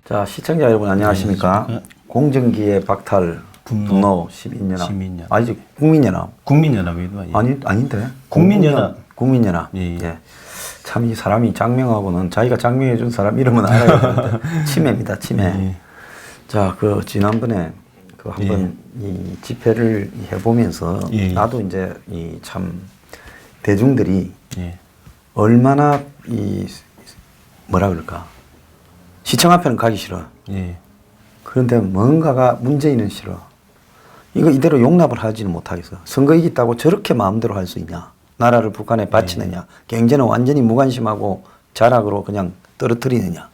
자, 시청자 여러분 안녕하십니까? 공정기의 박탈 분노 12인연합. 아니지, 국민연합. 국민연합이도 아닌데. 국민연합. 국민연합. 예. 예. 참 이 사람이 장명하고는 자기가 장명해 준 사람 이름은 알아야 되는데 치매입니다, 치매. 예. 자, 그 지난번에 그 한번 이 집회를 해보면서 나도 이제 이 참 대중들이 얼마나 이 뭐라 그럴까? 시청 앞에는 가기 싫어. 그런데 뭔가가 문제는 싫어. 이거 이대로 용납을 하지는 못하겠어. 선거 이겼다고 저렇게 마음대로 할 수 있냐. 나라를 북한에 바치느냐. 경제는 완전히 무관심하고 자락으로 그냥 떨어뜨리느냐.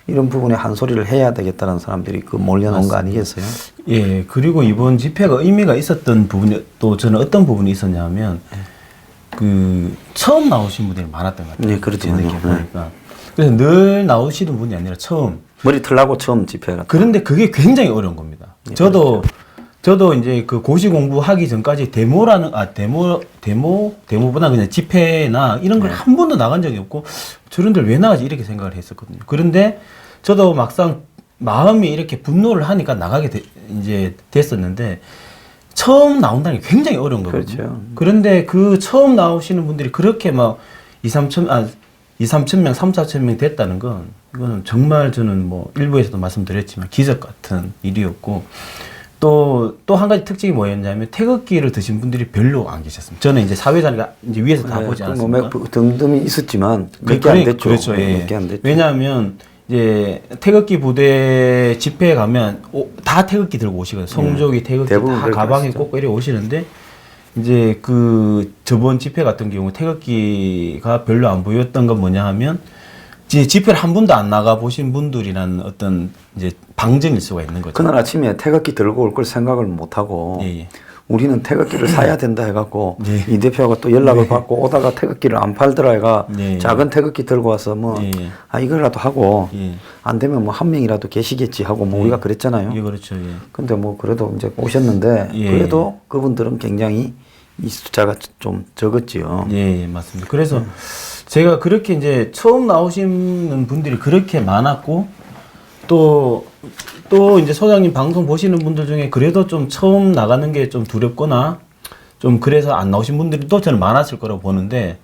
이런 부분에 한 소리를 해야 되겠다는 사람들이 그 몰려놓은 거 아니겠어요? 예. 그리고 이번 집회가 의미가 있었던 부분이 또 저는 어떤 부분이 있었냐면 그 처음 나오신 분들이 많았던 것 같아요. 네, 그렇죠. 보니까. 그래서 늘 나오시는 분이 아니라 처음. 머리 털라고 처음 집회가. 그런데 그게 굉장히 어려운 겁니다. 저도 이제 그 고시 공부하기 전까지 데모보다 그냥 집회나 이런 걸 한 번도 나간 적이 없고 저런 데를 왜 나가지 이렇게 생각을 했었거든요. 그런데 저도 막상 마음이 이렇게 분노를 하니까 나가게 이제 됐었는데 처음 나온다는 게 굉장히 어려운 거거든요. 그렇죠. 그런데 그 처음 나오시는 분들이 그렇게 막 3천 명, 3, 4천 명 됐다는 건 이거는 정말 저는 뭐 일부에서도 말씀드렸지만 기적 같은 일이었고 또 한 가지 특징이 뭐였냐면 태극기를 드신 분들이 별로 안 계셨습니다. 저는 이제 사회자니까 이제 위에서 다 보지 않았습니다. 덤덤이 있었지만 몇 개 안 됐죠. 그렇죠. 몇 개 안 됐죠. 왜냐하면 이제 태극기 부대 집회에 가면 다 태극기 들고 오시거든요. 성조기, 태극기 다 가방에 꽂고 이렇게 오시는데 이제 그 저번 집회 같은 경우 태극기가 별로 안 보였던 건 뭐냐 하면 이제 집회를 한 번도 안 나가 보신 분들이라는 어떤 이제 방증일 수가 있는 거죠. 그날 아침에 태극기 들고 올 걸 생각을 못 하고 우리는 태극기를 사야 된다 해갖고 이 대표가 또 연락을 받고 오다가 태극기를 안 팔더라 해가 작은 태극기 들고 와서 뭐 이거라도 하고 안 되면 뭐 한 명이라도 계시겠지 하고 뭐 우리가 그랬잖아요. 그렇죠. 근데 뭐 그래도 이제 오셨는데 그래도 그분들은 굉장히 이 숫자가 좀 적었지요. 맞습니다. 그래서 제가 그렇게 이제 처음 나오시는 분들이 그렇게 많았고 또 이제 소장님 방송 보시는 분들 중에 그래도 좀 처음 나가는 게 좀 두렵거나 좀 그래서 안 나오신 분들이 또 저는 많았을 거라고 보는데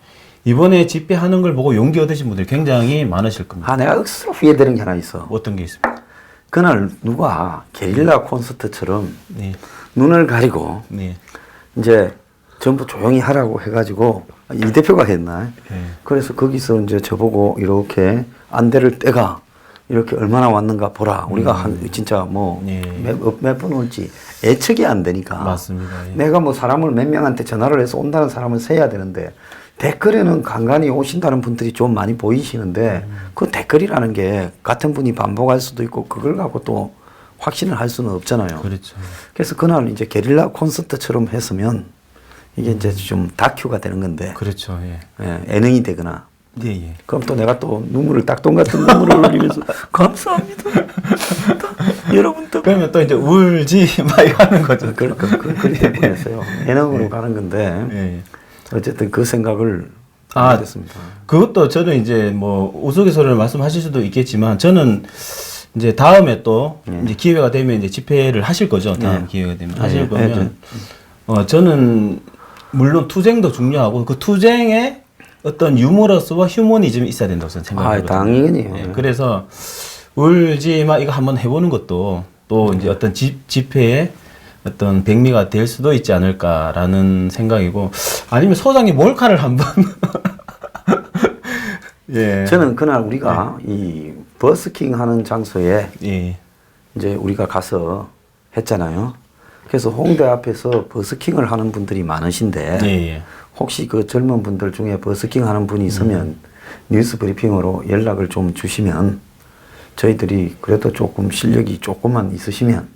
이번에 집회하는 걸 보고 용기 얻으신 분들이 굉장히 많으실 겁니다. 내가 억수로 후회되는 게 하나 있어. 어떤 게 있습니까? 그날 누가 게릴라 콘서트처럼 눈을 가리고 이제 전부 조용히 하라고 해가지고 이 대표가 했나? 그래서 거기서 이제 저보고 이렇게 안대를 떼가 이렇게 얼마나 왔는가 보라. 우리가 진짜 뭐 몇 번 올지 예측이 안 되니까. 맞습니다. 내가 뭐 사람을 몇 명한테 전화를 해서 온다는 사람을 세야 되는데 댓글에는 간간히 오신다는 분들이 좀 많이 보이시는데 그 댓글이라는 게 같은 분이 반복할 수도 있고 그걸 갖고 또 확신을 할 수는 없잖아요. 그렇죠. 그래서 그날 이제 게릴라 콘서트처럼 했으면 이게 이제 좀 다큐가 되는 건데. 그렇죠. 예능이 되거나. 그럼 또 내가 또 눈물을 딱똥 같은 눈물을 흘리면서 감사합니다. 여러분도. 그러면 또 이제 울지 막 하는 거죠. 그렇게 보냈어요. 예능으로 가는 건데. 어쨌든 그 생각을 하게 됐습니다. 그것도 저는 이제 뭐 우스갯소리를 말씀하실 수도 있겠지만 저는 이제 다음에 또 이제 기회가 되면 이제 집회를 하실 거죠. 다음 기회가 되면 하실 거면 저는 물론 투쟁도 중요하고 그 투쟁에 어떤 유머러스와 휴머니즘이 있어야 된다고 저는 생각합니다. 당연히요. 그래서 울지 마 이거 한번 해보는 것도 또 이제 어떤 집회에 어떤 백미가 될 수도 있지 않을까라는 생각이고 아니면 소장님 몰카를 한번 저는 그날 우리가 이 버스킹 하는 장소에 이제 우리가 가서 했잖아요. 그래서 홍대 앞에서 버스킹을 하는 분들이 많으신데 혹시 그 젊은 분들 중에 버스킹 하는 분이 있으면 뉴스 브리핑으로 연락을 좀 주시면 저희들이 그래도 조금 실력이 조금만 있으시면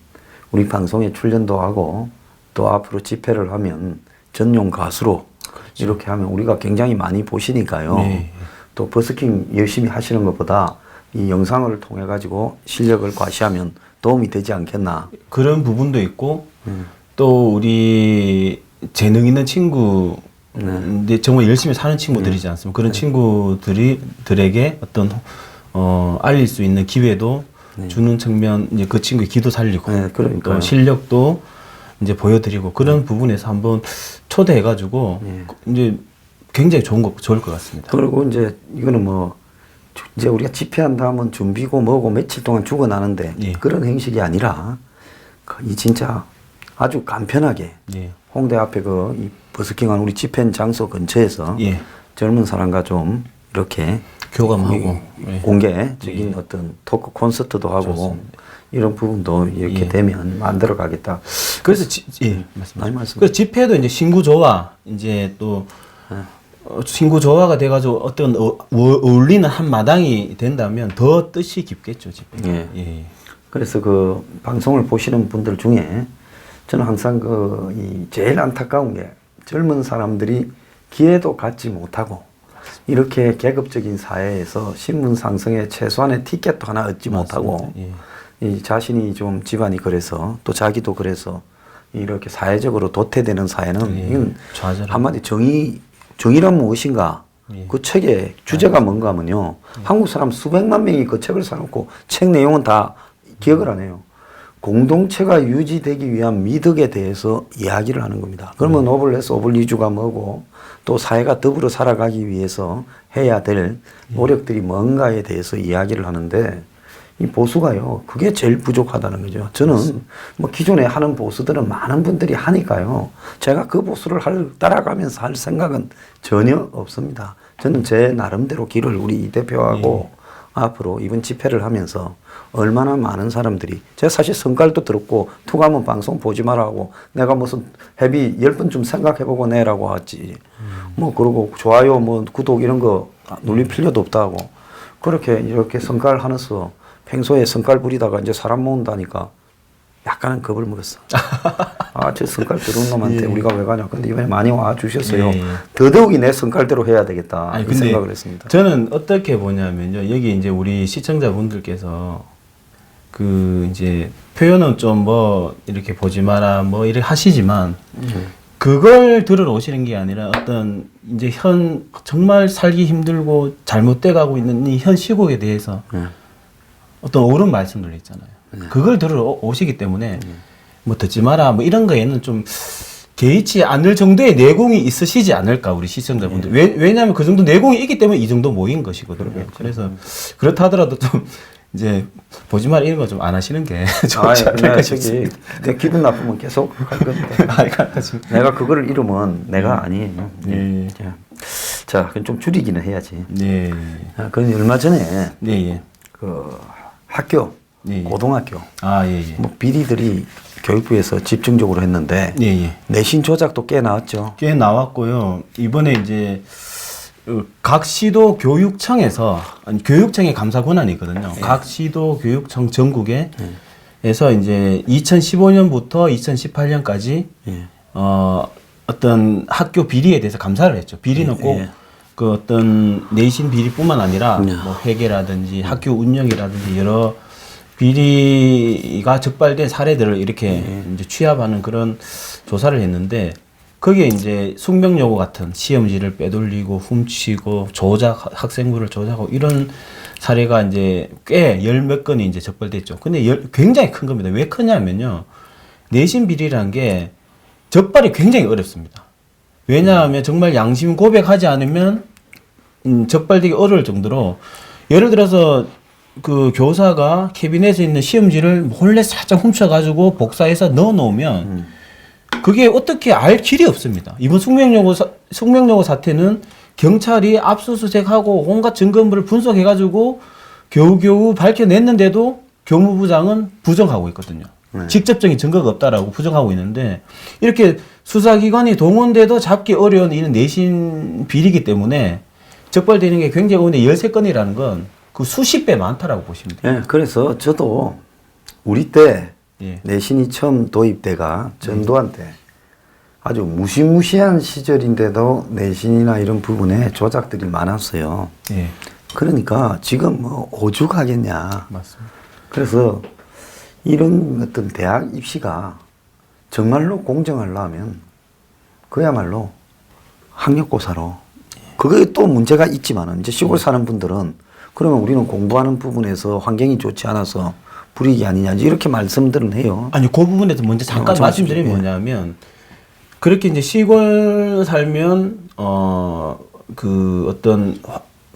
우리 방송에 출연도 하고 또 앞으로 집회를 하면 전용 가수로 그렇죠. 이렇게 하면 우리가 굉장히 많이 보시니까요. 네. 또 버스킹 열심히 하시는 것보다 이 영상을 통해 가지고 실력을 과시하면 도움이 되지 않겠나. 그런 부분도 있고 또 우리 재능 있는 친구 근데 정말 열심히 사는 친구들이지 않습니까? 그런 친구들에게 어떤 알릴 수 있는 기회도 주는 측면, 이제 그 친구의 기도 살리고 또 실력도 이제 보여드리고 그런 부분에서 한번 초대해가지고 이제 굉장히 좋을 것 같습니다. 그리고 이제 이거는 뭐 이제 우리가 집회한다 하면 준비고 뭐고 며칠 동안 죽어나는데 그런 형식이 아니라 이 진짜 아주 간편하게 홍대 앞에 이 버스킹한 우리 집회 장소 근처에서 젊은 사람과 좀 이렇게 교감하고 공개적인 어떤 토크 콘서트도 하고 좋습니다. 이런 부분도 이렇게 되면 만들어 가겠다. 그래서 그래서 집회도 이제 신구조화 이제 또 신구조화가 돼가지고 어떤 어울리는 한 마당이 된다면 더 뜻이 깊겠죠 집회. 그래서 그 방송을 보시는 분들 중에 저는 항상 이 제일 안타까운 게 젊은 사람들이 기회도 갖지 못하고 이렇게 계급적인 사회에서 신분 상승에 최소한의 티켓도 하나 얻지 못하고 이 자신이 좀 집안이 그래서 또 자기도 그래서 이렇게 사회적으로 도태되는 사회는 이건 한마디 정의란 무엇인가 그 책의 주제가 뭔가 하면요 한국 사람 수백만 명이 그 책을 사놓고 책 내용은 다 기억을 안 해요. 공동체가 유지되기 위한 미덕에 대해서 이야기를 하는 겁니다. 그러면 오블레스 오블리주가 뭐고 또 사회가 더불어 살아가기 위해서 해야 될 노력들이 뭔가에 대해서 이야기를 하는데 이 보수가요 그게 제일 부족하다는 거죠. 저는 뭐 기존에 하는 보수들은 많은 분들이 하니까요 제가 그 보수를 따라가면서 할 생각은 전혀 없습니다. 저는 제 나름대로 길을 우리 이 대표하고 앞으로 이번 집회를 하면서 얼마나 많은 사람들이 제가 사실 성깔도 들었고 투가면 방송 보지 말라고 내가 무슨 회비 10번 좀 생각해보고 내라고 하지 뭐 그러고 좋아요 뭐 구독 이런 거 눌릴 필요도 없다고 그렇게 이렇게 성깔 하면서 평소에 성깔 부리다가 이제 사람 모은다니까 약간은 겁을 먹었어. 아, 저 성깔 들어온 놈한테 우리가 왜 가냐. 근데 이번에 많이 와 주셨어요. 더더욱이 내 성깔대로 해야 되겠다. 이 생각을 했습니다. 저는 어떻게 보냐면요. 여기 이제 우리 시청자분들께서 그 이제 표현은 좀 뭐 이렇게 보지 마라 뭐 이렇게 하시지만 그걸 들으러 오시는 게 아니라 어떤 이제 정말 살기 힘들고 잘못돼 가고 있는 이 현 시국에 대해서 어떤 옳은 말씀들 있잖아요. 그걸 들으러 오시기 때문에 뭐 듣지 마라 뭐 이런 거에는 좀 개의치 않을 정도의 내공이 있으시지 않을까 우리 시청자분들. 왜냐하면 그 정도 내공이 있기 때문에 이 정도 모인 것이거든요. 그래서 그렇다 하더라도 좀 이제 보지 마라 이런 거 좀 안 하시는 게 좋지 않을까 싶습니다. 내 기분 나쁘면 계속 할 건데. 내가 그거를 잃으면 내가 아니에요. 자, 그럼 좀 줄이기는 해야지. 그런데 얼마 전에 그 학교 고등학교 뭐 비리들이 교육부에서 집중적으로 했는데 내신 조작도 꽤 나왔죠. 꽤 나왔고요. 이번에 이제 각 시도 교육청에서 교육청의 감사 권한이 있거든요. 각 시도 교육청 전국에 에서 이제 2015년부터 2018년까지 어떤 학교 비리에 대해서 감사를 했죠. 비리는 꼭 그 어떤 내신 비리뿐만 아니라 뭐 회계라든지 학교 운영이라든지 여러 비리가 적발된 사례들을 이렇게 이제 취합하는 그런 조사를 했는데 거기에 이제 숙명여고 같은 시험지를 빼돌리고 훔치고 학생부를 조작하고 이런 사례가 이제 꽤 열 몇 건이 이제 적발됐죠. 근데 굉장히 큰 겁니다. 왜 크냐면요. 내신 비리라는 게 적발이 굉장히 어렵습니다. 왜냐하면 정말 양심 고백하지 않으면 적발되기 어려울 정도로 예를 들어서 그 교사가 캐비넷에 있는 시험지를 몰래 살짝 훔쳐가지고 복사해서 넣어놓으면 그게 어떻게 알 길이 없습니다. 이번 숙명여고 사태는 경찰이 압수수색하고 온갖 증거물을 분석해가지고 겨우겨우 밝혀냈는데도 교무부장은 부정하고 있거든요. 직접적인 증거가 없다라고 부정하고 있는데 이렇게 수사기관이 동원돼도 잡기 어려운 이는 내신 비리이기 때문에 적발되는 게 굉장히 어려운데 13건이라는 건 그 수십 배 많다라고 보시면 돼요. 그래서 저도 우리 때 내신이 처음 도입돼가 전두환 때 아주 무시무시한 시절인데도 내신이나 이런 부분에 조작들이 많았어요. 예. 그러니까 지금 뭐 오죽하겠냐. 맞습니다. 그래서 이런 어떤 대학 입시가 정말로 공정하려면 그야말로 학력고사로 그게 또 문제가 있지만은 이제 시골 사는 분들은 그러면 우리는 공부하는 부분에서 환경이 좋지 않아서 불이익이 아니냐 이렇게 말씀들은 해요. 아니 그 부분에서 먼저 잠깐 말씀드리면 뭐냐면 그렇게 이제 시골 살면 그 어떤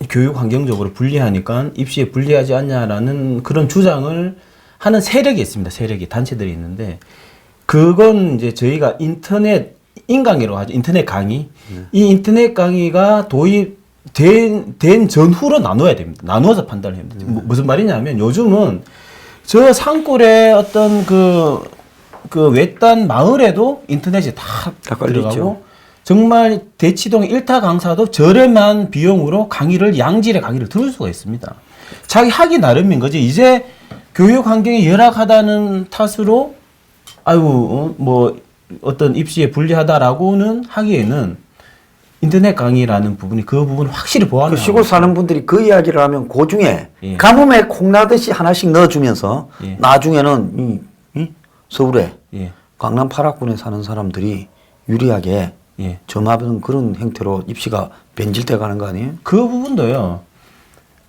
교육 환경적으로 불리하니까 입시에 불리하지 않냐라는 그런 주장을 하는 세력이 있습니다. 세력이 단체들이 있는데 그건 이제 저희가 인터넷 인강의라고 하죠. 인터넷 강의. 이 인터넷 강의가 도입된 전후로 나눠야 됩니다. 나누어서 판단을 해야 됩니다. 무슨 말이냐면 요즘은 저 산골에 어떤 그 외딴 마을에도 인터넷이 다 들어가고 정말 대치동 일타 강사도 저렴한 비용으로 양질의 강의를 들을 수가 있습니다. 자기 하기 나름인 거지. 이제 교육 환경이 열악하다는 탓으로 뭐 어떤 입시에 불리하다라고는 하기에는 인터넷 강의라는 부분이 그 부분을 확실히 보완을 그 시골 사는 분들이 그 이야기를 하면 그 중에 예. 가뭄에 콩나듯이 하나씩 넣어주면서 예. 나중에는 서울에 예. 강남 8학군에 사는 사람들이 유리하게 예. 점하는 그런 형태로 입시가 변질돼 가는 거 아니에요? 그 부분도요.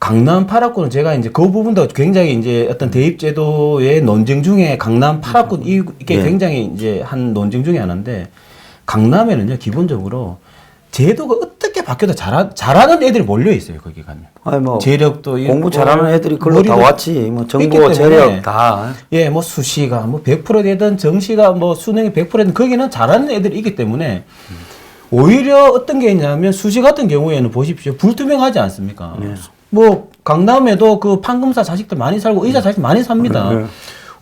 강남 8학군은 제가 이제 그 부분도 굉장히 이제 어떤 대입제도의 논쟁 중에 강남 8학군 이게 예. 굉장히 이제 한 논쟁 중에 하나인데 강남에는요 기본적으로 제도가 어떻게 바뀌어도 잘하는 애들이 몰려 있어요 거기 가면. 아니 뭐 재력도 공부 있고, 잘하는 애들이 글로 다 왔지. 뭐 정보 있기 재력 때문에 다. 예, 뭐 수시가 뭐 100% 되든 정시가 뭐 수능이 100%든 거기는 잘하는 애들이 있기 때문에 오히려 어떤 게 있냐면 수시 같은 경우에는 보십시오. 불투명하지 않습니까? 네. 뭐 강남에도 그 판검사 자식들 많이 살고 의사 자식 많이 삽니다. 네.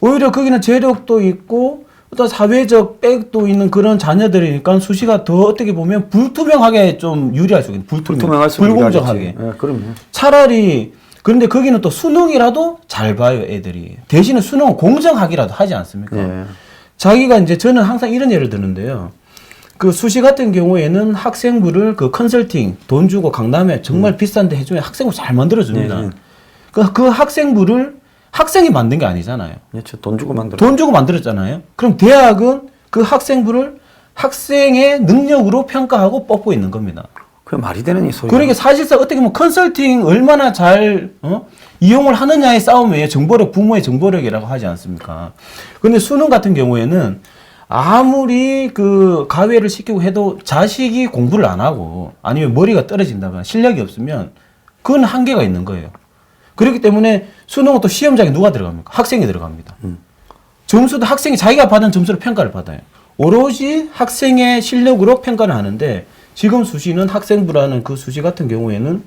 오히려 거기는 재력도 있고 어떤 사회적 백도 있는 그런 자녀들이니까 수시가 더 어떻게 보면 불투명하게 좀 유리할 수 있는 불투명할 수 불공정하게. 네, 그럼요. 차라리 그런데 거기는 또 수능이라도 잘 봐요 애들이. 대신에 수능은 공정하기라도 하지 않습니까? 예. 자기가 이제 저는 항상 이런 예를 드는데요. 그 수시 같은 경우에는 학생부를 그 컨설팅 돈 주고 강남에 정말 비싼데 해주면 학생부 잘 만들어줍니다. 네, 네. 그 학생부를 학생이 만든 게 아니잖아요. 그렇죠. 돈 주고 만들어. 돈 주고 만들었잖아요. 그럼 대학은 그 학생부를 학생의 능력으로 평가하고 뽑고 있는 겁니다. 그 말이 되는 이 소리. 그러니까 사실상 어떻게 보면 컨설팅 얼마나 잘 이용을 하느냐의 싸움이에요. 정보력, 부모의 정보력이라고 하지 않습니까? 근데 수능 같은 경우에는 아무리 그 가외를 시키고 해도 자식이 공부를 안 하고 아니면 머리가 떨어진다거나 실력이 없으면 그건 한계가 있는 거예요. 그렇기 때문에 수능은 또 시험장에 누가 들어갑니까? 학생이 들어갑니다. 점수도 학생이 자기가 받은 점수로 평가를 받아요. 오로지 학생의 실력으로 평가를 하는데 지금 수시는 학생부라는 그 수시 같은 경우에는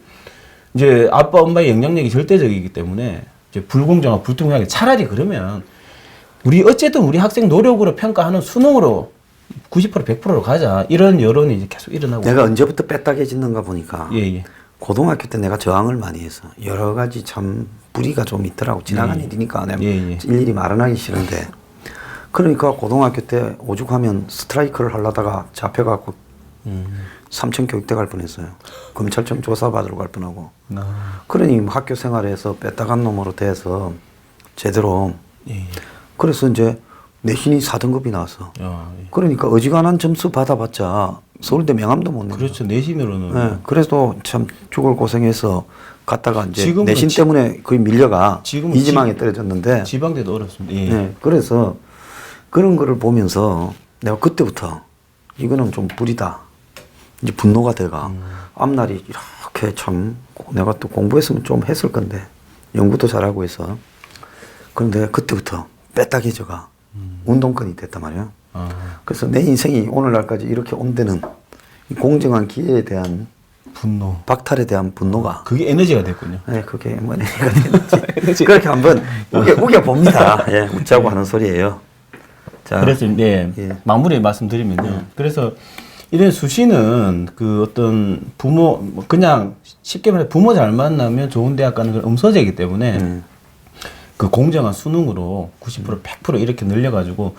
이제 아빠 엄마의 영향력이 절대적이기 때문에 이제 불공정하고 불투명하게 차라리 그러면 어쨌든 우리 학생 노력으로 평가하는 수능으로 90% 100%로 가자 이런 여론이 이제 계속 일어나고 내가 언제부터 뺐다개짓는가 보니까 예. 고등학교 때 내가 저항을 많이 해서 여러 가지 참 불의가 좀 있더라고. 지나간 일이니까 내가 일일이 말은 싫은데 그러니까 고등학교 때 오죽하면 스트라이크를 하려다가 잡혀갖고 삼천 교육대 갈 뻔했어요. 검찰청 조사받으러 갈 뻔하고. 그러니 학교 생활에서 뺐다간 놈으로 돼서 제대로. 그래서 이제 내신이 4등급이 나왔어. 그러니까 어지간한 점수 받아봤자 서울대 명함도 못 내고. 그렇죠. 내신으로는. 네, 그래도 참 죽을 고생해서 갔다가 이제 지금은 내신 때문에 거의 밀려가 지금은 이지망에 떨어졌는데. 지방대도 어렵습니다. 예. 네, 그래서 그런 거를 보면서 내가 그때부터 이거는 좀 불이다. 이제 분노가 돼가. 앞날이 이렇게 참 내가 또 공부했으면 좀 했을 건데 연구도 잘하고 해서. 그런데 그때부터 빼딱해져가 운동권이 됐단 말이야. 그래서 내 인생이 오늘날까지 이렇게 온 데는 이 공정한 기회에 대한 분노, 박탈에 대한 분노가 그게 에너지가 됐군요. 네, 그게 뭐 에너지가 됐는지 그렇게 한번 우겨 봅니다. 예, 웃자고 하는 소리예요. 자, 그래서 예. 마무리 말씀드리면요. 그래서 이런 수시는 그 어떤 부모 그냥 쉽게 말해 부모 잘 만나면 좋은 대학 가는 건 음서제이기 때문에 그 공정한 수능으로 90% 100% 이렇게 늘려가지고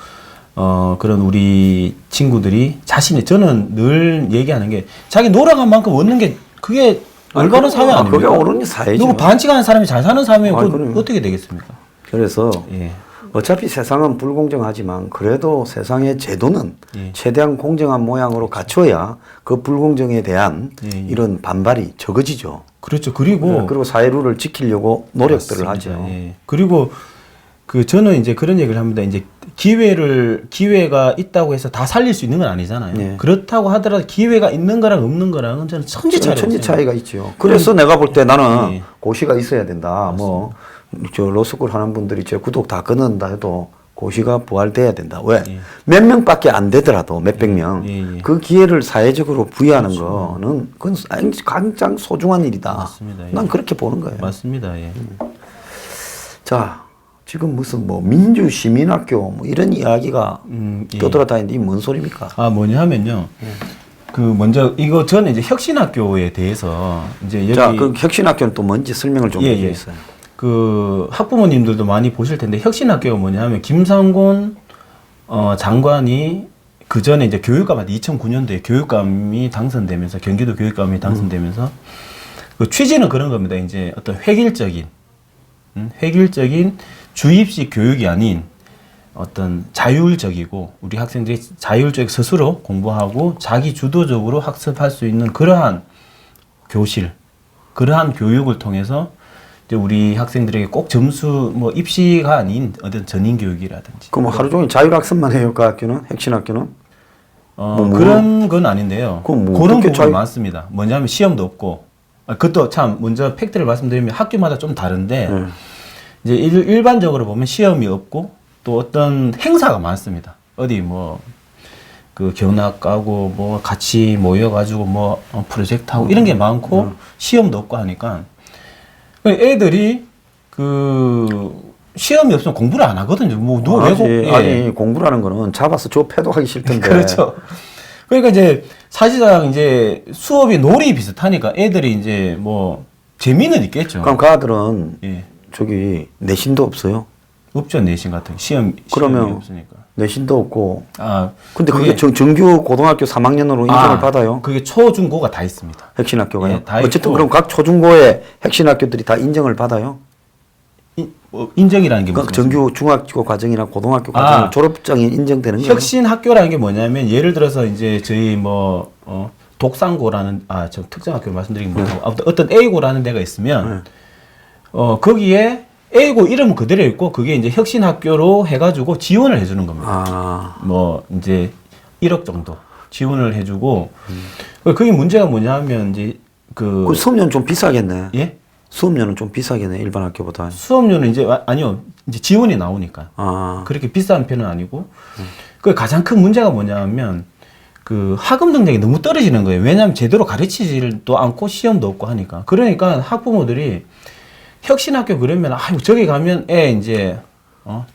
그런 우리 친구들이 저는 늘 얘기하는 게 자기 노력한 만큼 얻는 게 그게 올바른 사회 아닙니까? 그게 옳은 사회죠. 누구 반칙하는 사람이 잘 사는 사회면 그럼. 어떻게 되겠습니까? 그래서 예. 어차피 세상은 불공정하지만 그래도 세상의 제도는 예. 최대한 공정한 모양으로 갖춰야 그 불공정에 대한 예, 예. 이런 반발이 적어지죠. 그렇죠. 그리고 그리고 사회룰을 지키려고 노력들을 맞습니다. 하죠. 예. 그리고 저는 이제 그런 얘기를 합니다. 이제 기회가 있다고 해서 다 살릴 수 있는 건 아니잖아요. 네. 그렇다고 하더라도 기회가 있는 거랑 없는 거랑은 저는 천지 차이가 천지 차이가 있죠. 그래서 내가 볼 때 나는 예. 고시가 있어야 된다. 뭐 저 로스쿨 하는 분들이 제 구독 다 끊는다 해도 고시가 부활돼야 된다. 왜? 예. 몇 명밖에 안 되더라도 몇백 명. 예, 예. 그 기회를 사회적으로 부여하는 거는 그건 가장 소중한 일이다. 맞습니다. 예. 난 그렇게 보는 거예요. 맞습니다. 예. 자, 지금 무슨 뭐 민주 시민학교 뭐 이런 이야기가 예. 떠돌아다니는데 이게 뭔 소리입니까? 뭐냐 하면요. 먼저 저는 이제 혁신학교에 대해서 이제 여기 자, 그 혁신학교는 또 뭔지 설명을 좀 해주세요. 학부모님들도 많이 보실 텐데 혁신학교가 뭐냐 하면 김상곤 장관이 그 전에 이제 교육감한테 2009년도에 교육감이 당선되면서 경기도 교육감이 당선되면서 그 취지는 그런 겁니다. 이제 어떤 획일적인 주입식 교육이 아닌 어떤 자율적이고 우리 학생들이 자율적 스스로 공부하고 자기 주도적으로 학습할 수 있는 그러한 그러한 교육을 통해서 이제 우리 학생들에게 꼭 점수 뭐 입시가 아닌 어떤 전인 교육이라든지. 그럼 하루 종일 자율학습만 해요, 그 학교는? 혁신학교는? 그런 건 아닌데요. 그럼 뭐 그런 어떻게 부분이 많습니다. 뭐냐면 시험도 없고. 그것도 참 먼저 팩트를 말씀드리면 학교마다 좀 다른데 이제 일반적으로 보면 시험이 없고 또 어떤 행사가 많습니다. 어디 뭐 그 견학 가고 뭐 같이 모여가지고 뭐 프로젝트 하고 이런 게 많고 시험도 없고 하니까 애들이 시험이 없으면 공부를 안 하거든요. 뭐 누가 아니 공부라는 거는 잡아서 좁혀도 하기 싫던데. 그렇죠. 그러니까 이제 사실상 이제 수업이 놀이 비슷하니까 애들이 이제 뭐 재미는 있겠죠. 그럼 그 아들은 예. 저기 내신도 없어요? 없죠. 내신 같은 거. 시험이 그러면 없으니까. 내신도 없고. 아, 근데 그게 정규 고등학교 3학년으로 인정을 받아요? 그게 초중고가 다 있습니다. 혁신학교가요? 예, 다 어쨌든 있고. 그럼 각 초중고의 혁신학교들이 다 인정을 받아요? 인정이라는 게 무슨 정규 중학교 과정이나 고등학교 과정 졸업장이 인정되는 거예요? 혁신학교라는 게 뭐냐면 예를 들어서 이제 저희 독산고라는 저 특정 학교 말씀드리긴 뭐하고 아무튼 어떤 A고라는 데가 있으면 거기에 A고 이름은 그대로 있고 그게 이제 혁신학교로 해가지고 지원을 해주는 겁니다. 뭐 이제 1억 정도 지원을 해주고 그게 문제가 뭐냐면 이제 그 수업료는 좀 비싸겠네. 예? 수업료는 좀 비싸겠네 일반 학교보다. 수업료는 이제 아니요 이제 지원이 나오니까 그렇게 비싼 편은 아니고 그 가장 큰 문제가 뭐냐면 그 학업 능력이 너무 떨어지는 거예요. 왜냐하면 제대로 가르치지도 않고 시험도 없고 하니까. 그러니까 학부모들이 혁신학교 그러면 아유 저기 가면 애 이제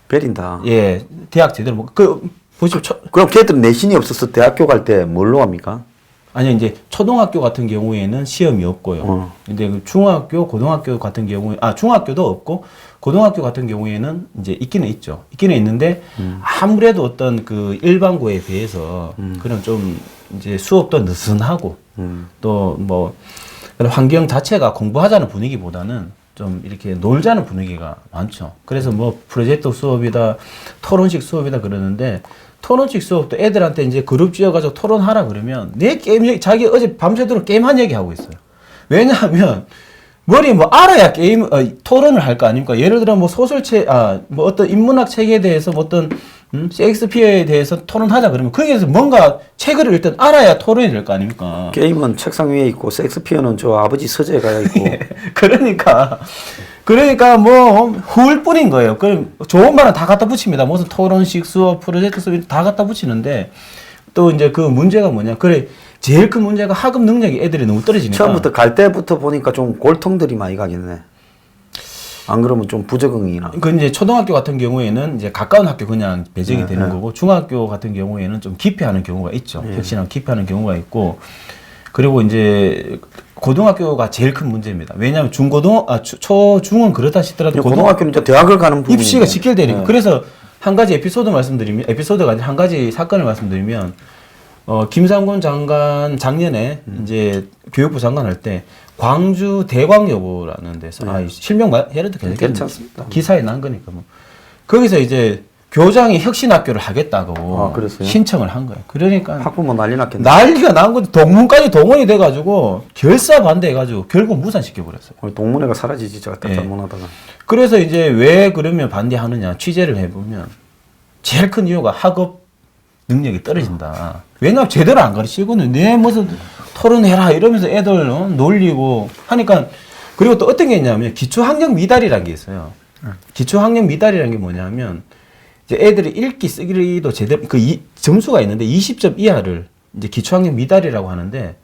베린다. 예 대학 제대로 보시오. 그럼 걔들은 내신이 없어서 대학교 갈 때 뭘로 합니까? 아니 이제 초등학교 같은 경우에는 시험이 없고요. 근데 그 중학교, 고등학교 같은 경우에 중학교도 없고 고등학교 같은 경우에는 이제 있기는 있죠. 있기는 있는데 아무래도 어떤 그 일반고에 비해서 그런 좀 이제 수업도 느슨하고 또 뭐 환경 자체가 공부하자는 분위기보다는 좀 이렇게 놀자는 분위기가 많죠. 그래서 뭐 프로젝트 수업이다, 토론식 수업이다 그러는데 토론식 수업도 애들한테 이제 그룹 지어가지고 토론하라 그러면 내 게임 자기 어제 밤새도록 게임한 얘기 하고 있어요. 왜냐하면 머리 뭐 알아야 게임 토론을 할 거 아닙니까? 예를 들어 뭐 소설책 뭐 어떤 인문학 책에 대해서 뭐 어떤 셰익스피어에 대해서 토론하자 그러면 거기에서 뭔가 책을 일단 알아야 토론이 될 거 아닙니까? 게임은 책상 위에 있고 셰익스피어는 저 아버지 서재가 있고. 그러니까 뭐 후일 뿐인 거예요. 그럼 좋은 말은 다 갖다 붙입니다. 무슨 토론식 수업, 프로젝트 수업 다 갖다 붙이는데 또 이제 그 문제가 뭐냐? 제일 큰 문제가 학업 능력이 애들이 너무 떨어지니까. 처음부터 갈 때부터 보니까 좀 골통들이 많이 가겠네. 안 그러면 좀 부적응이나. 그 이제 초등학교 같은 경우에는 이제 가까운 학교 그냥 배정이 되는 거고 중학교 같은 경우에는 좀 기피하는 경우가 있죠. 혁신하고 기피하는 경우가 있고 그리고 이제 고등학교가 제일 큰 문제입니다. 왜냐하면 초중은 그렇다 싶더라도 고등학교는 이제 대학을 가는 부분이 입시가 직결되니까. 그래서 한 가지 에피소드가 아니라 한 가지 사건을 말씀드리면, 김상곤 장관 작년에 이제 교육부 장관 할 때 광주 대광여고라는 데서 실명 해도 괜찮습니다. 기사에 난 거니까 뭐 거기서 이제 교장이 혁신학교를 하겠다고 신청을 한 거예요. 그러니까 학부모 난리 났겠네. 난리가 난 거지. 동문까지 동원이 돼가지고 결사 반대해가지고 결국 무산시켜 버렸어요. 동문회가 사라지지 제가 딱 잘못하다가. 그래서 이제 왜 그러면 반대하느냐 취재를 해보면 제일 큰 이유가 학업 능력이 떨어진다. 왜냐면 제대로 안 가르치고는 내 무슨 토론해라 이러면서 애들 놀리고 하니까. 그리고 또 어떤 게 있냐면 기초학력 미달이라는 게 있어요. 기초학력 미달이라는 게 뭐냐면 이제 애들이 읽기 쓰기도 제대로 점수가 있는데 20점 이하를 이제 기초학력 미달이라고 하는데,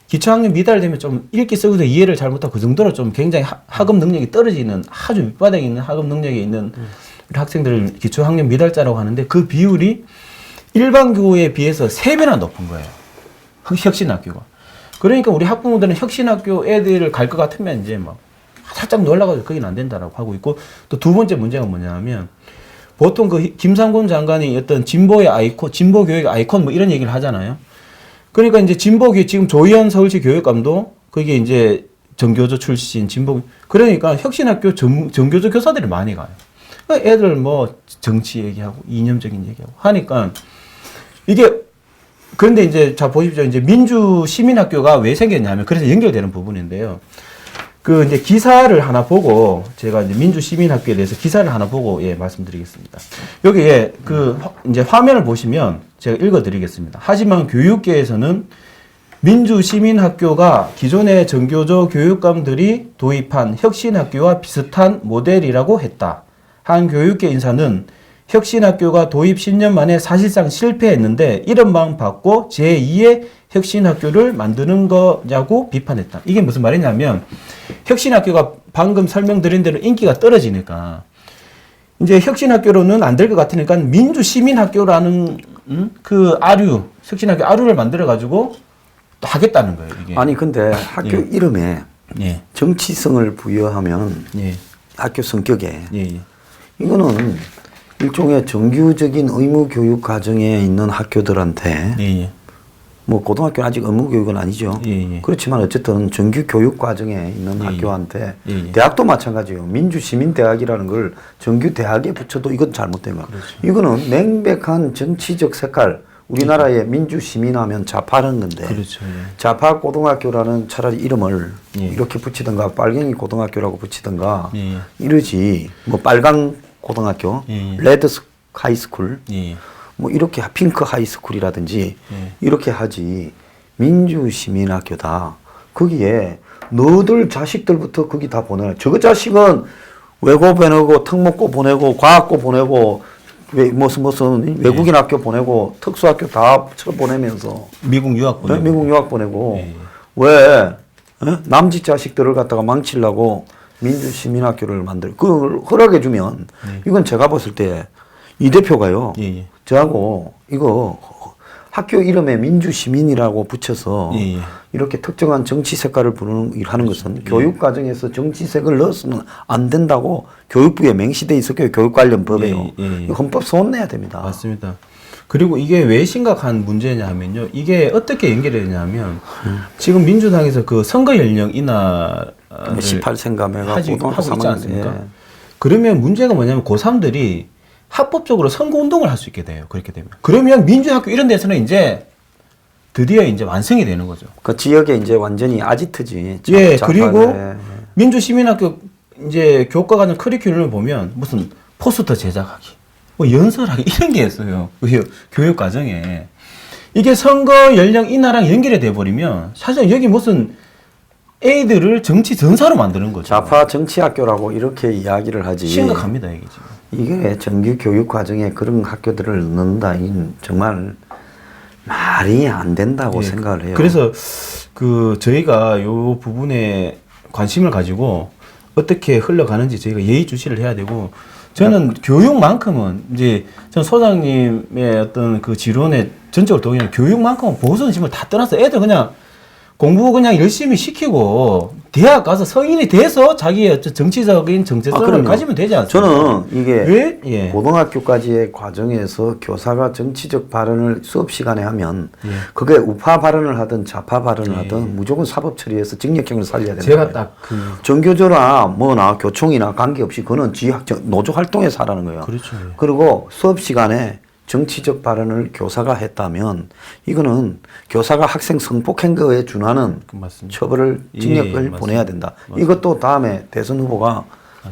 기초학력 미달 되면 좀 읽기 쓰기도 이해를 잘못하고 그 정도로 좀 굉장히 학업 능력이 떨어지는 아주 밑바닥에 있는 학업 능력이 있는 학생들을 기초학력 미달자라고 하는데, 그 비율이 일반 교에 비해서 3배나 높은 거예요. 혁신학교가. 그러니까 우리 학부모들은 혁신학교 애들을 갈 것 같으면 이제 막 살짝 놀라가지고 거기는 안 된다라고 하고 있고, 또 두 번째 문제가 뭐냐면 보통 그 김상곤 장관이 어떤 진보의 아이콘, 진보 교육의 아이콘 뭐 이런 얘기를 하잖아요. 그러니까 이제 지금 조희연 서울시 교육감도 거기에 이제 정교조 출신 그러니까 혁신학교 정교조 교사들이 많이 가요. 애들 뭐 정치 얘기하고 이념적인 얘기하고 하니까 이게, 그런데 이제 자 보십시오. 이제 민주 시민학교가 왜 생겼냐면, 그래서 연결되는 부분인데요. 그 이제 기사를 하나 보고, 제가 이제 민주 시민학교에 대해서 기사를 하나 보고 말씀드리겠습니다. 여기에 이제 화면을 보시면 제가 읽어드리겠습니다. 하지만 교육계에서는 민주 시민학교가 기존의 정교조 교육감들이 도입한 혁신학교와 비슷한 모델이라고 했다. 한 교육계 인사는 혁신학교가 도입 10년 만에 사실상 실패했는데 이름만 바꿔 제2의 혁신학교를 만드는 거냐고 비판했다. 이게 무슨 말이냐면, 혁신학교가 방금 설명드린 대로 인기가 떨어지니까 이제 혁신학교로는 안 될 것 같으니까 민주시민학교라는 그 혁신학교 아류를 만들어가지고 또 하겠다는 거예요. 이게. 아니 근데 학교 이름에 정치성을 부여하면 학교 성격에 이거는 일종의 정규적인 의무 교육 과정에 있는 학교들한테 뭐 고등학교는 아직 의무 교육은 아니죠. 그렇지만 어쨌든 정규 교육 과정에 있는 학교한테 대학도 마찬가지예요. 민주시민대학이라는 걸 정규 대학에 붙여도 이건 잘못된 거예요. 그렇죠. 이거는 명백한 정치적 색깔. 우리나라의 민주시민하면 좌파라는 건데, 그렇죠. 좌파 고등학교라는 차라리 이름을 이렇게 붙이든가 빨갱이 고등학교라고 붙이든가 이러지. 뭐 빨강 고등학교, 레드 하이스쿨, 뭐 이렇게 핑크 하이스쿨이라든지 이렇게 하지. 민주시민학교다. 거기에 너들 자식들부터 거기 다 보내라. 저거 자식은 외고 보내고 특목고 보내고 과학고 보내고 무슨 외국인 학교 보내고 특수학교 다 보내면서 미국 유학 보내고 미국 유학 보내고 왜 남짓 자식들을 갖다가 망치려고 민주시민학교를 만들 그걸 허락해 주면 이건 제가 봤을 때 이 대표가요 저하고 이거 학교 이름에 민주시민이라고 붙여서 이렇게 특정한 정치 색깔을 하는 것은 교육 과정에서 정치색을 넣었으면 안 된다고 교육부에 맹시돼 있었고요. 교육 관련 법에요. 헌법 소원 내야 됩니다. 맞습니다. 그리고 이게 왜 심각한 문제냐면요. 이게 어떻게 연결되냐면 지금 민주당에서 그 선거 연령 인하를 18세인가 하고 있지 않습니까? 그러면 문제가 뭐냐면 고3들이 합법적으로 선거운동을 할 수 있게 돼요. 그렇게 되면. 그러면 민주학교 이런 데서는 이제 드디어 이제 완성이 되는 거죠. 그 지역에 이제 완전히 아지트지. 그리고 민주시민학교 이제 교과과정 커리큘럼을 보면 무슨 포스터 제작하기, 뭐 연설하기 이런 게 있어요. 교육 과정에. 이게 선거 연령 인하랑 연결이 돼 버리면 사실 여기 무슨 애들을 정치 전사로 만드는 거죠. 좌파 정치학교라고 이렇게 이야기를 하지. 심각합니다, 이게 지금. 이게 정규 교육 과정에 그런 학교들을 넣는다. 이건 정말 말이 안 된다고 생각을 해요. 그래서 저희가 요 부분에 관심을 가지고 어떻게 흘러가는지 저희가 예의주시를 해야 되고, 저는 교육만큼은 이제 전 소장님의 어떤 그 지론에 전적으로 동의하는 교육만큼은 보수는 지금 다 떠나서 애들 그냥 공부 그냥 열심히 시키고 대학 가서 성인이 돼서 자기의 어떤 정치적인 정체성을 가지면 되지 않습니까? 저는 이게 왜? 예. 고등학교까지의 과정에서 교사가 정치적 발언을 수업 시간에 하면 예. 그게 우파 발언을 하든 좌파 발언을 하든 무조건 사법 처리해서 징역형을 살려야 된다. 제가 딱 전교조나 뭐나 교총이나 관계없이 그는 노조 활동에서 하라는 거예요. 그렇죠. 예. 그리고 수업 시간에 정치적 발언을 교사가 했다면 이거는 교사가 학생 성폭행 거에 준하는 맞습니다. 처벌을 징역을 예, 보내야 된다. 이것도 다음에 대선 후보가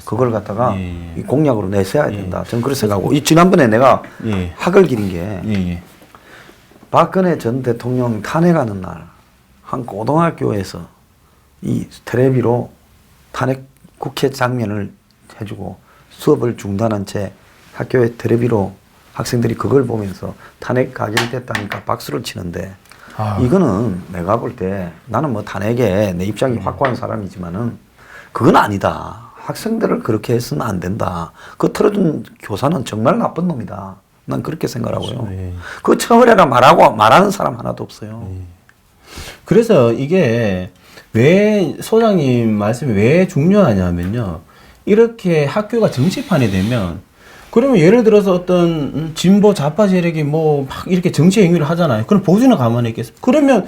그걸 갖다가 이 공약으로 내세워야 된다. 저는 그렇게 생각하고 이 지난번에 내가 학을 기린 게 박근혜 전 대통령 탄핵하는 날 한 고등학교에서 이 텔레비로 탄핵 국회 장면을 해주고 수업을 중단한 채 학교에 텔레비로 학생들이 그걸 보면서 탄핵 가결됐다니까 박수를 치는데 이거는 내가 볼 때 나는 뭐 탄핵에 내 입장이 확고한 사람이지만은 그건 아니다. 학생들을 그렇게 해서는 안 된다. 그거 틀어준 교사는 정말 나쁜 놈이다. 난 그렇게 생각하고요. 그거 처벌해라 말하는 사람 하나도 없어요. 그래서 이게 왜 소장님 말씀이 왜 중요하냐면요. 이렇게 학교가 정치판이 되면 그러면 예를 들어서 어떤 진보 좌파 세력이 뭐 막 이렇게 정치 행위를 하잖아요. 그럼 보수는 가만히 있겠습니까? 그러면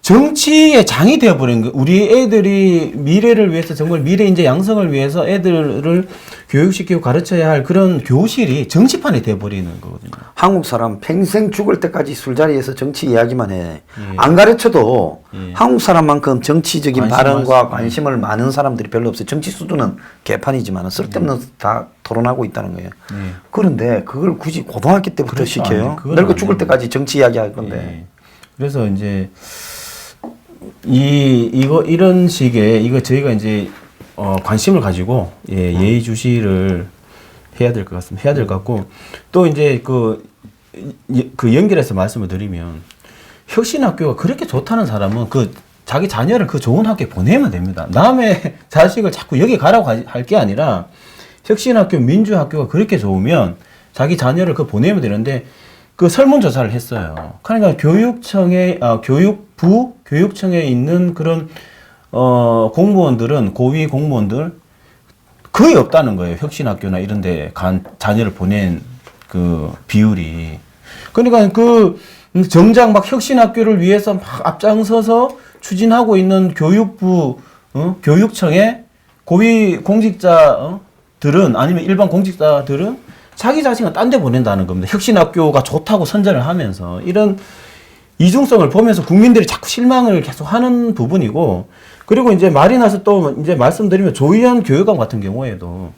정치의 장이 되어버린 거예요. 우리 애들이 미래를 위해서 정말 미래 인재 양성을 위해서 애들을 교육시키고 가르쳐야 할 그런 교실이 정치판이 되어버리는 거거든요. 한국 사람 평생 죽을 때까지 술자리에서 정치 이야기만 해. 안 가르쳐도 한국 사람만큼 정치적인 발언과 관심을 많은 사람들이 별로 없어요. 정치 수준은 개판이지만 쓸데없는 다 토론하고 있다는 거예요. 그런데 그걸 굳이 고등학교 때부터 그렇죠. 시켜요? 늙어 죽을 때까지 정치 이야기 할 건데. 그래서 이제 이런 식의 저희가 이제 관심을 가지고 예의주시를 해야 될 것 같습니다. 해야 될 것 같고 또 이제 그 연결해서 말씀을 드리면 혁신학교가 그렇게 좋다는 사람은 자기 자녀를 그 좋은 학교에 보내면 됩니다. 남의 자식을 자꾸 여기 가라고 할 게 아니라 혁신학교 민주학교가 그렇게 좋으면 자기 자녀를 보내면 되는데 그 설문조사를 했어요. 그러니까 교육청에 있는 그런 공무원들은 고위 공무원들 거의 없다는 거예요. 혁신학교나 이런 데 간 자녀를 보낸 그 비율이. 그러니까 정작 막 혁신학교를 위해서 막 앞장서서 추진하고 있는 교육청의 고위 공직자들은 아니면 일반 공직자들은 자기 자식은 딴 데 보낸다는 겁니다. 혁신학교가 좋다고 선전을 하면서 이런 이중성을 보면서 국민들이 자꾸 실망을 계속 하는 부분이고, 그리고 이제 말이 나서 또 이제 말씀드리면 조희연 교육감 같은 경우에도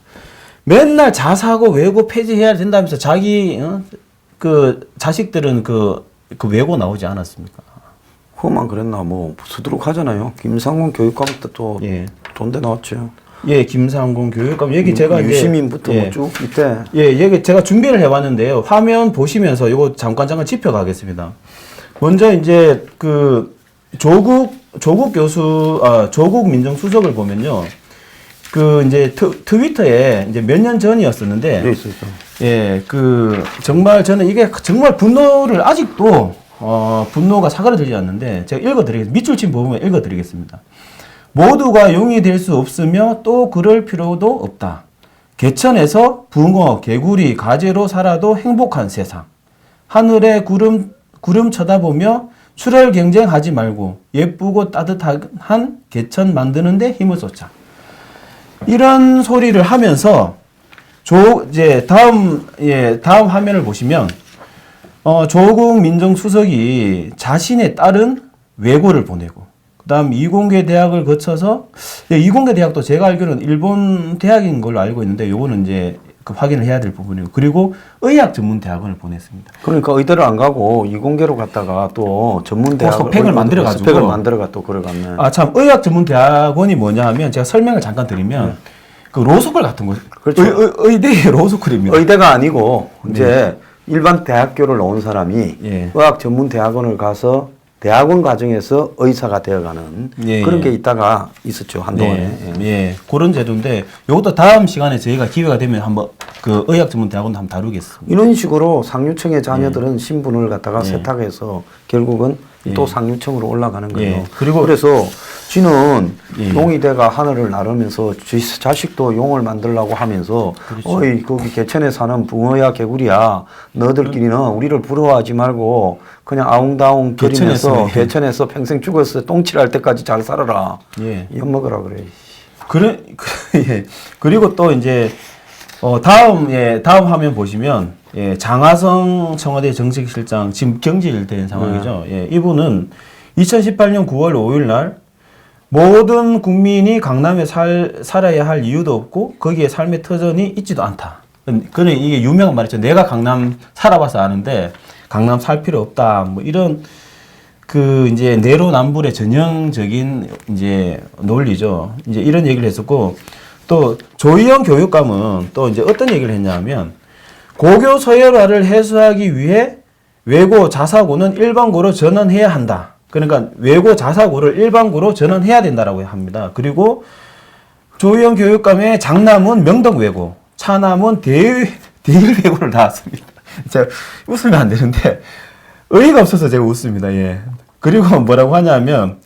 맨날 자사고 외고 폐지해야 된다면서 자기 그 자식들은 그 외고 나오지 않았습니까? 그것만 그랬나 뭐 수두룩 하잖아요. 김상곤 교육감 때 또 돈대 나왔죠. 예, 김상곤 교육감 얘기 제가 유시민부터 이제 뭐 쭉 밑에 얘기 제가 준비를 해왔는데요. 화면 보시면서 이거 잠깐 짚어가겠습니다. 먼저 이제 그 조국 민정수석을 보면요. 그 이제 트위터에 이제 몇 년 전이었었는데, 네, 있어요. 예, 정말 저는 이게 정말 분노를 아직도 분노가 사그라들지 않는데 제가 밑줄 친 부분을 읽어드리겠습니다. 모두가 용이 될 수 없으며 또 그럴 필요도 없다. 개천에서 붕어, 개구리, 가재로 살아도 행복한 세상. 하늘에 구름 쳐다보며 출혈 경쟁하지 말고 예쁘고 따뜻한 개천 만드는데 힘을 쏟자. 이런 소리를 하면서 다음 화면을 보시면 조국 민정수석이 자신의 딸은 외고를 보내고 그다음 이공계 대학을 거쳐서 이공계 대학도 제가 알기로는 일본 대학인 걸로 알고 있는데 요거는 이제 확인을 해야 될 부분이고, 그리고 의학 전문 대학원을 보냈습니다. 그러니까 의대를 안 가고 이공계로 갔다가 또 전문 대학을 스펙을 만들어가지고 또 그래 갔네. 아 참, 의학 전문 대학원이 뭐냐 하면 제가 설명을 잠깐 드리면 그 로스쿨 같은 거. 그렇죠. 의대의 로스쿨입니다. 의대가 아니고 이제 일반 대학교를 나온 사람이 의학 전문 대학원을 가서 대학원 과정에서 의사가 되어가는 그런 게 있다가 있었죠, 한동안에. 그런 제도인데 이것도 다음 시간에 저희가 기회가 되면 한번 그 의학 전문 대학원도 한번 다루겠습니다. 이런 식으로 상류층의 자녀들은 신분을 갖다가 세탁해서 결국은 또 상류층으로 올라가는 거예요. 예. 그리고 그래서 지는 예. 용의대가 하늘을 나르면서 자식도 용을 만들려고 하면서 그렇죠. 어이 거기 개천에 사는 붕어야 개구리야 너희들끼리는 우리를 부러워하지 말고 그냥 아웅다웅 거리면서 개천에서 평생 죽었어 똥칠할 때까지 잘 살아라. 예. 엿먹으라 그래. 예. 그리고 또 이제 다음 화면 보시면 예, 장하성 청와대 정책실장 지금 경질된 상황이죠. 예, 이분은 2018년 9월 5일 날 모든 국민이 강남에 살아야 할 이유도 없고 거기에 삶의 터전이 있지도 않다. 그는 이게 유명한 말이죠. 내가 강남 살아봐서 아는데 강남 살 필요 없다. 뭐 이런 그 이제 내로남불의 전형적인 이제 논리죠. 이제 이런 얘기를 했었고 또 조희영 교육감은 또 이제 어떤 얘기를 했냐면 고교 서열화를 해소하기 위해 외고 자사고는 일반고로 전환해야 한다. 그러니까 외고 자사고를 일반고로 전환해야 된다라고 합니다. 그리고 조희영 교육감의 장남은 명덕외고, 차남은 대일외고를 나왔습니다. 제가 웃으면 안 되는데 의의가 없어서 제가 웃습니다. 예. 그리고 뭐라고 하냐면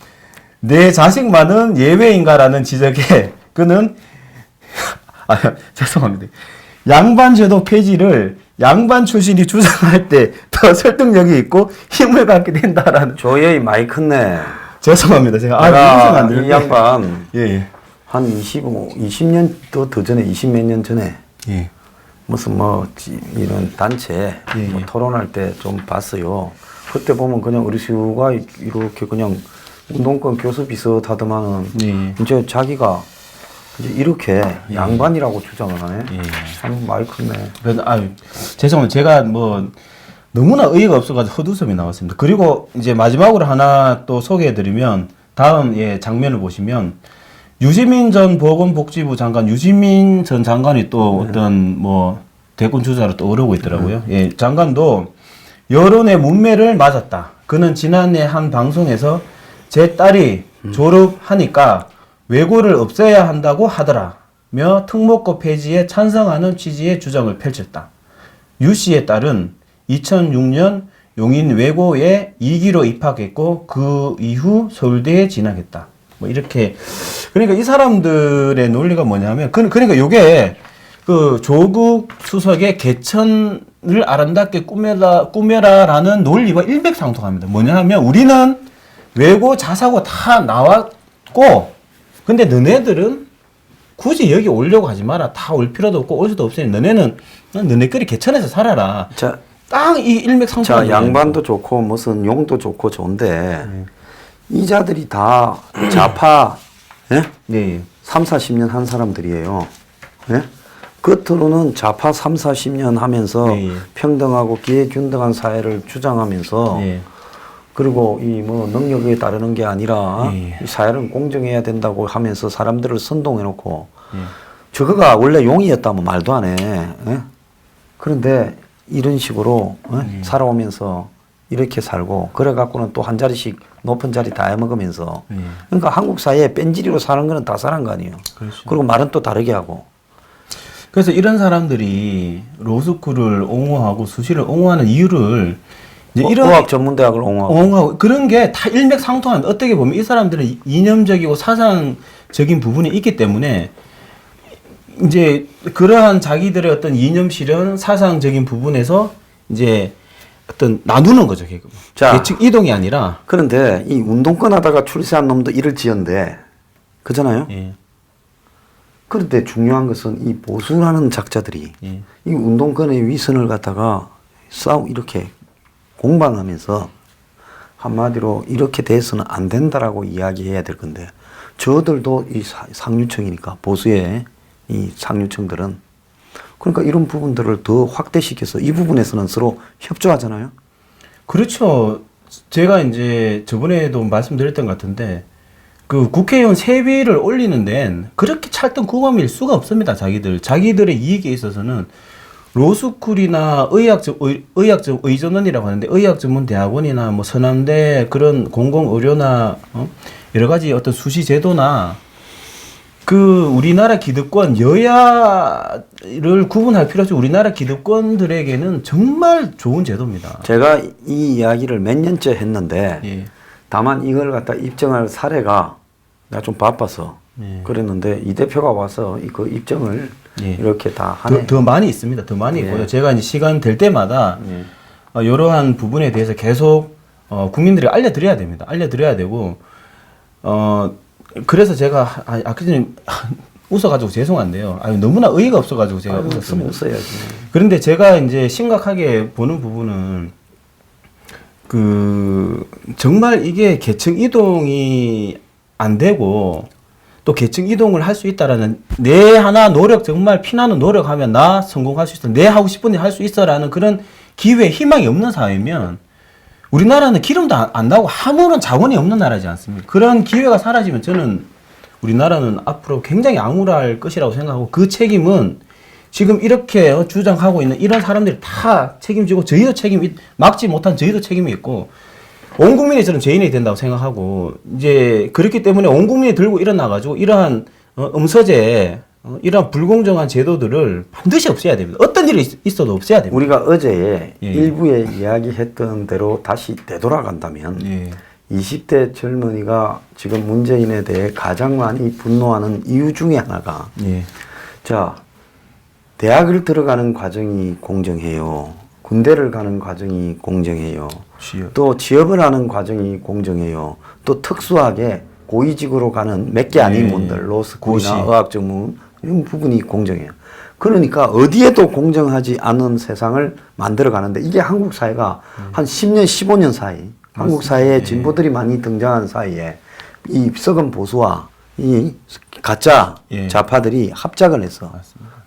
내 자식만은 예외인가라는 지적에 그는 죄송합니다. 양반제도 폐지를 양반 출신이 주장할 때 더 설득력이 있고 힘을 갖게 된다라는. 조여이 많이 컸네. 죄송합니다. 제가 웃으면 안 되는데. 이 양반 예. 한 20년 더 전에 20몇 년 전에 예. 무슨 이런 단체 예. 토론할 때 좀 봤어요. 그때 보면 그냥 어르수가 이렇게 그냥 운동권 교수 비슷하더만은 예. 이제 자기가 이제 이렇게 양반이라고 주장을 하네. 예. 참 많이 컸네. 죄송합니다. 제가 너무나 의의가 없어가지고 헛웃음이 나왔습니다. 그리고 이제 마지막으로 하나 또 소개해드리면 다음 장면을 보시면 유시민 전 보건복지부 장관, 유시민 전 장관이 또 어떤 대권 주자로 또 오르고 있더라고요. 예, 장관도 여론의 문매를 맞았다. 그는 지난해 한 방송에서 제 딸이 졸업하니까 외고를 없애야 한다고 하더라며 특목고 폐지에 찬성하는 취지의 주장을 펼쳤다. 유 씨의 딸은 2006년 용인 외고에 2기로 입학했고 그 이후 서울대에 진학했다. 이렇게. 그러니까 이 사람들의 논리가 뭐냐면 그러니까 요게 그 조국 수석의 개천을 아름답게 꾸며라라는 논리와 일맥상통합니다. 뭐냐면 우리는 외고 자사고 다 나왔고 근데 너네들은 굳이 여기 오려고 하지 마라. 다 올 필요도 없고 올 수도 없으니 너네끼리 개천에서 살아라. 자, 딱 이 일맥상통. 자, 양반도 좋고 무슨 용도 좋고 좋은데 이 자들이 다 좌파 예? 네. 3, 40년 한 사람들이에요. 예? 겉으로는 좌파 3, 40년 하면서 네. 평등하고 기회균등한 사회를 주장하면서 네. 그리고 능력에 따르는 게 아니라 네. 이 사회는 공정해야 된다고 하면서 사람들을 선동해 놓고 저거가 원래 용이었다면 말도 안 해. 예? 그런데 이런 식으로 살아오면서 이렇게 살고 그래 갖고는 또 한 자리씩 높은 자리 다 해먹으면서 그러니까 한국 사회에 뺀질이로 사는 거는 다 사는 거 아니에요. 그렇죠. 그리고 말은 또 다르게 하고. 그래서 이런 사람들이 로스쿨을 옹호하고 수시를 옹호하는 이유를 이제 이런 의학 전문대학을 옹호하고 그런 게 다 일맥상통합니다. 어떻게 보면 이 사람들은 이념적이고 사상적인 부분이 있기 때문에 이제 그러한 자기들의 어떤 이념 실현 사상적인 부분에서 이제 어떤 나누는 거죠. 자, 계층 이동이 아니라. 그런데 이 운동권 하다가 출세한 놈도 이를 지었는데 그잖아요. 예. 그런데 중요한 것은 이 보수라는 작자들이 예. 이 운동권의 위선을 갖다가 이렇게 공방하면서 한마디로 이렇게 돼서는 안 된다라고 이야기해야 될 건데 저들도 이 상류층이니까 보수의 이 상류층들은 그러니까 이런 부분들을 더 확대시켜서 이 부분에서는 서로 협조하잖아요. 그렇죠. 제가 이제 저번에도 말씀드렸던 것 같은데 그 국회의원 세비를 올리는 데는 그렇게 찰떡 궁합일 수가 없습니다. 자기들의 이익에 있어서는 로스쿨이나 의학적 의전원이라고 하는데 의학전문대학원이나 서남대 그런 공공의료나 여러 가지 어떤 수시 제도나 그 우리나라 기득권 여야를 구분할 필요 없이 우리나라 기득권들에게는 정말 좋은 제도입니다. 제가 이 이야기를 몇 년째 했는데 예. 다만 이걸 갖다 입증할 사례가 내가 좀 바빠서 예. 그랬는데 이 대표가 와서 그 입증을 예. 이렇게 다 하네. 더 많이 있습니다. 더 많이 예. 있고요. 제가 이제 시간 될 때마다 예. 이러한 부분에 대해서 계속 국민들이 알려드려야 됩니다. 알려드려야 되고 그래서 제가 아까 전에 웃어가지고 죄송한데요. 너무나 의의가 없어가지고 제가 웃었습니다. 웃어야지. 그런데 제가 이제 심각하게 보는 부분은 그 정말 이게 계층 이동이 안 되고 또 계층 이동을 할 수 있다라는 내 하나 노력 정말 피나는 노력하면 나 성공할 수 있어. 내 하고 싶은 일 할 수 있어라는 그런 기회 희망이 없는 사회면 우리나라는 기름도 안 나오고 아무런 자원이 없는 나라지 않습니까? 그런 기회가 사라지면 저는 우리나라는 앞으로 굉장히 암울할 것이라고 생각하고 그 책임은 지금 이렇게 주장하고 있는 이런 사람들이 다 책임지고 저희도 막지 못한 저희도 책임이 있고 온 국민이 저는 죄인이 된다고 생각하고 이제 그렇기 때문에 온 국민이 들고 일어나가지고 이러한 음서제 이러한 불공정한 제도들을 반드시 없애야 됩니다. 어떤 일이 있어도 없애야 됩니다. 우리가 어제 예. 일부에 이야기했던 대로 다시 되돌아간다면 예. 20대 젊은이가 지금 문재인에 대해 가장 많이 분노하는 이유 중에 하나가 예. 자, 대학을 들어가는 과정이 공정해요. 군대를 가는 과정이 공정해요. 또 취업을 하는 과정이 공정해요. 또 특수하게 고위직으로 가는 몇 개 아닌 분들, 로스쿨이나 의학전문 이런 부분이 공정해요. 그러니까 어디에도 공정하지 않은 세상을 만들어 가는데 이게 한국 사회가 한 10년, 15년 사이 한국 사회에 진보들이 많이 등장한 사이에 이 썩은 보수와 이 가짜 좌파들이 합작을 해서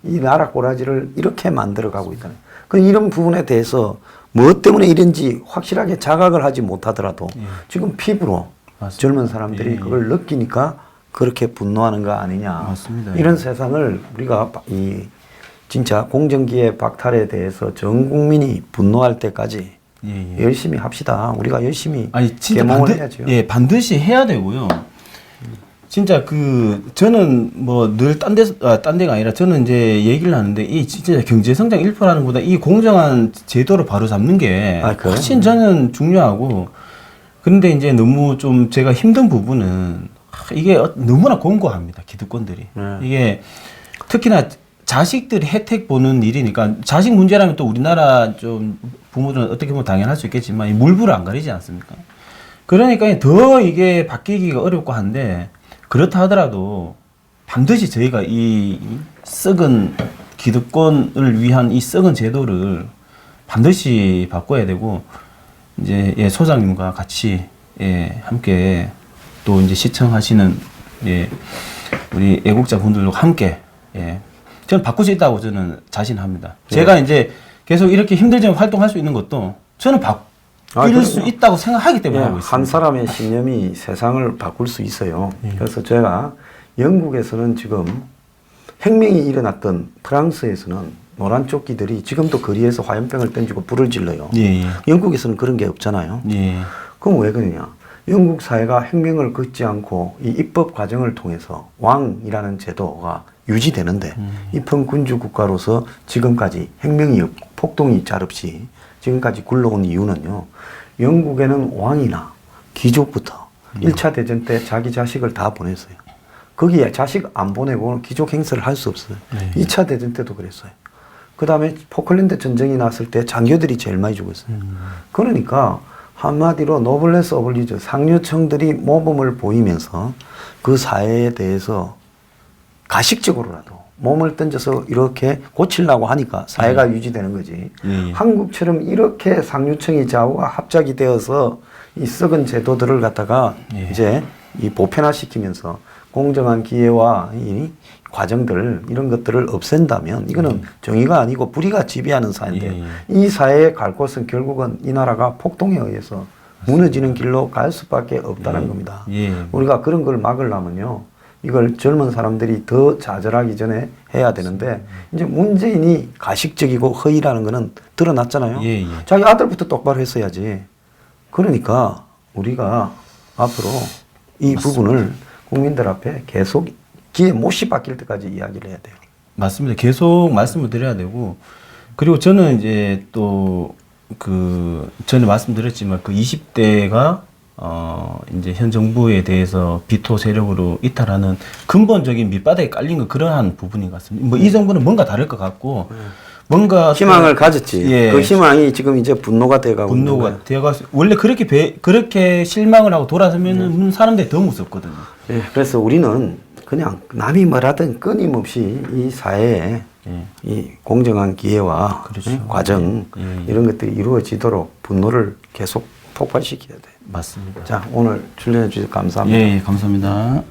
이 나라 꼬라지를 이렇게 만들어 가고 있다는. 그 이런 부분에 대해서 무엇 때문에 이런지 확실하게 자각을 하지 못하더라도 지금 피부로 맞습니다. 젊은 사람들이 그걸 느끼니까 그렇게 분노하는 거 아니냐. 맞습니다. 이런 세상을 우리가 이 진짜 공정기회 박탈에 대해서 전 국민이 분노할 때까지 열심히 합시다. 우리가 열심히 계몽을 해야죠. 예, 반드시 해야 되고요. 진짜 저는 뭐 늘 딴 데가 아니라 저는 이제 얘기를 하는데 이 진짜 경제 성장 1%라는 것보다 이 공정한 제도를 바로 잡는 게 훨씬 저는 중요하고 그런데 이제 너무 좀 제가 힘든 부분은 이게 너무나 공고합니다. 기득권들이. 이게 특히나 자식들이 혜택 보는 일이니까 자식 문제라면 또 우리나라 좀 부모들은 어떻게 보면 당연할 수 있겠지만 이 물불을 안 가리지 않습니까? 그러니까 더 이게 바뀌기가 어렵고 한데 그렇다 하더라도 반드시 저희가 이 썩은 기득권을 위한 이 썩은 제도를 반드시 바꿔야 되고 이제 소장님과 같이 함께 또 이제 시청하시는 우리 애국자 분들과 함께 저는 바꿀 수 있다고 저는 자신합니다. 제가 이제 계속 이렇게 힘들지만 활동할 수 있는 것도 저는 바꿀 수 있다고 생각하기 때문에 하고 있습니다. 한 사람의 신념이 세상을 바꿀 수 있어요. 그래서 제가 영국에서는 지금 혁명이 일어났던 프랑스에서는 노란 조끼들이 지금도 거리에서 화염병을 던지고 불을 질러요. 영국에서는 그런 게 없잖아요. 그럼 왜 그러냐? 영국 사회가 혁명을 걷지 않고 이 입법 과정을 통해서 왕이라는 제도가 유지되는데 입헌군주 국가로서 지금까지 혁명이 폭동이 잘 없이 지금까지 굴러온 이유는요. 영국에는 왕이나 귀족부터 1차 대전 때 자기 자식을 다 보냈어요. 거기에 자식 안 보내고 귀족 행세를 할 수 없어요. 2차 대전 때도 그랬어요. 그 다음에 포클랜드 전쟁이 났을 때 장교들이 제일 많이 죽었어요. 그러니까 한마디로 노블레스 오블리주 상류층들이 모범을 보이면서 그 사회에 대해서 가식적으로라도 몸을 던져서 이렇게 고치려고 하니까 사회가 유지되는 거지. 한국처럼 이렇게 상류층이 좌우가 합작이 되어서 이 썩은 제도들을 갖다가 이제 이 보편화시키면서 공정한 기회와 이 과정들 이런 것들을 없앤다면 이거는 정의가 아니고 불의가 지배하는 사회인데 이 사회에 갈 곳은 결국은 이 나라가 폭동에 의해서 무너지는 길로 갈 수밖에 없다는 겁니다. 우리가 그런 걸 막으려면요. 이걸 젊은 사람들이 더 좌절하기 전에 해야 되는데 이제 문재인이 가식적이고 허위라는 거는 드러났잖아요. 자기 아들부터 똑바로 했어야지. 그러니까 우리가 앞으로 이 부분을 국민들 앞에 계속 기회 못이 바뀔 때까지 이야기를 해야 돼요. 맞습니다. 계속 말씀을 드려야 되고, 그리고 저는 이제 또 그 전에 말씀드렸지만 그 20대가 이제 현 정부에 대해서 비토 세력으로 이탈하는 근본적인 밑바닥에 깔린 건 그러한 부분인 것 같습니다. 뭐 이 정부는 뭔가 다를 것 같고 뭔가 희망을 가졌지. 예. 그 희망이 지금 이제 분노가 돼가고 있는 거예요. 분노가 되어가서 원래 그렇게 실망을 하고 돌아서면은 사람들이 더 무섭거든요. 예, 그래서 우리는 그냥 남이 뭐라든 끊임없이 이 사회에 이 공정한 기회와 그렇죠. 예, 과정 이런 것들이 이루어지도록 분노를 계속 폭발시켜야 돼요. 맞습니다. 자, 오늘 출연해 주셔서 감사합니다. 예, 감사합니다.